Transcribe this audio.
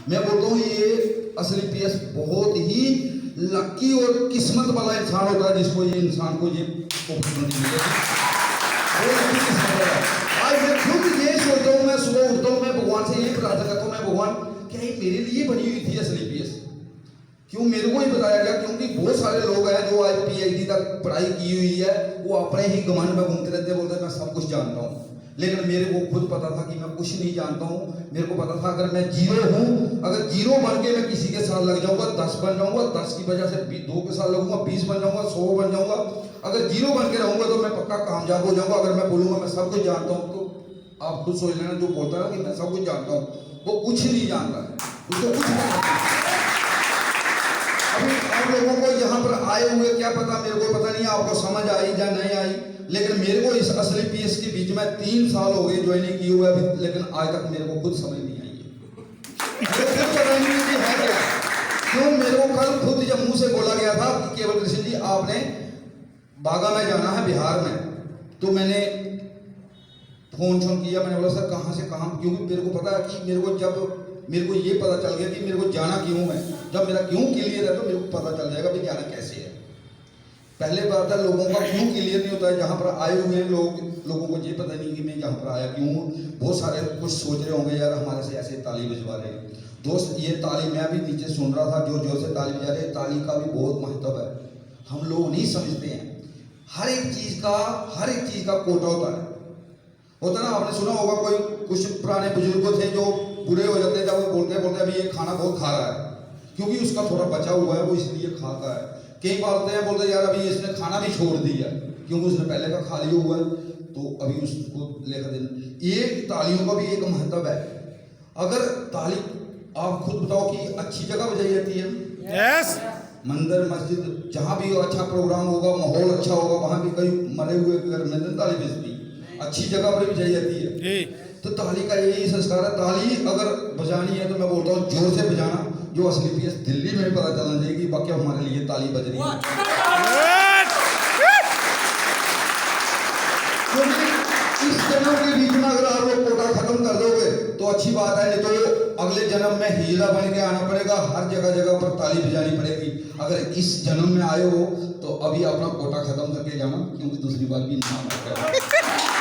मैं बोलता हूँ ये असली पीएस बहुत ही लकी और किस्मत वाला इंसान होता है जिसको ये इंसान को ये अपॉर्चुनिटी मिले। आज मैं खुद ये सोचता हूँ, मैं सुबह उठता हूँ, मैं भगवान से यही प्रार्थना करता हूँ, मैं भगवान क्या ये मेरे लिए बनी हुई थी असली पीएस? क्यों मेरे को ही बताया गया? क्योंकि बहुत सारे लोग हैं जो आज पीएचडी तक पढ़ाई की हुई है, वो अपने ही घमंड में घूमते रहते, बोलते मैं सब कुछ जानता हूँ। लेकिन मेरे को खुद पता था कि मैं कुछ नहीं जानता हूँ। मेरे को पता था अगर मैं जीरो हूँ, अगर जीरो बन के मैं किसी के साथ लग जाऊंगा 10 बन जाऊंगा, 10 की वजह से 2 के साथ लगूंगा 20 बन जाऊंगा, 100 बन जाऊंगा। अगर जीरो बन के रहूंगा तो मैं पक्का कामयाब हो जाऊंगा। अगर मैं बोलूंगा मैं सब कुछ जानता हूँ, तो आप खुद सोच लेना, जो बोलता है कि मैं सब कुछ जानता हूँ वो कुछ नहीं जानता है, उसको कुछ नहीं पता। अभी आप लोगों को यहाँ पर आए हुए क्या पता, मेरे को पता नहीं आपको समझ आई या नहीं आई, लेकिन मेरे को इस असली पीएस के बीच में 3 साल हो गए ज्वाइनिंग किए हुए अभी, लेकिन आज तक मेरे को खुद समझ नहीं आई है। पता नहीं मुझे है क्या, क्यों मेरे को कल खुद जब मुंह से बोला गया था कि केवल कृष्ण जी आपने बागा में जाना है बिहार में, तो मैंने फोन किया, मैंने बोला सर कहाँ से कहाँ, क्योंकि मेरे को पता है कि मेरे को जब मेरे को ये पता चल गया कि मेरे को जाना क्यों है, जब मेरा क्यों क्लियर है तो मेरे को पता चल जाएगा कि जाना कैसे है। पहले बात है लोगों का क्यों क्लियर नहीं होता है, जहाँ पर आए हुए लोगों को ये पता नहीं कि मैं यहाँ पर आया क्यों। बहुत सारे कुछ सोच रहे होंगे यार हमारे से ऐसे ताली बजवा रहे हैं। दोस्त ये ताली मैं भी नीचे सुन रहा था, जोर जोर से ताली बजा रहे, ताली का भी बहुत महत्व है, हम लोग नहीं समझते हैं। हर एक चीज का कोटा होता है ना। आपने सुना होगा कोई कुछ पुराने बुजुर्ग थे जो बुरे हो जाते हैं जब वो बोलते अभी ये खाना बहुत खा रहा है, क्योंकि उसका थोड़ा बचा हुआ है वो इसलिए खाता है। कई बोलते यार अभी इसने खाना भी छोड़ दिया क्योंकि उसने पहले का खा लिया हुआ है, तो अभी उसको लेकर देना। ये तालियों का भी एक महत्व है। अगर ताली आप खुद बताओ कि अच्छी जगह बजाई जाती है, यस, मंदिर मस्जिद जहाँ भी अच्छा प्रोग्राम होगा, माहौल अच्छा होगा, वहाँ भी कई मरे हुए घर में ताली बजती, अच्छी जगह पर भी बजाई जाती है। तो ताली का यही संस्कार है। ताली अगर बजानी है तो मैं बोलता हूँ जोर से बजाना, जो असली पीएस दिल्ली में भी पता चलना चाहिए कि बाकी हमारे लिए ताली बज रही है। क्योंकि इस जन्म के बीच में अगर आप लोग कोटा खत्म कर दोगे तो अच्छी बात है, नहीं तो अगले जन्म में हीरा बन के आना पड़ेगा, हर जगह पर ताली बजानी पड़ेगी। अगर इस जन्म में आए हो तो अभी अपना कोटा खत्म करके जाना, क्योंकि दूसरी बार भी इंसान आता है।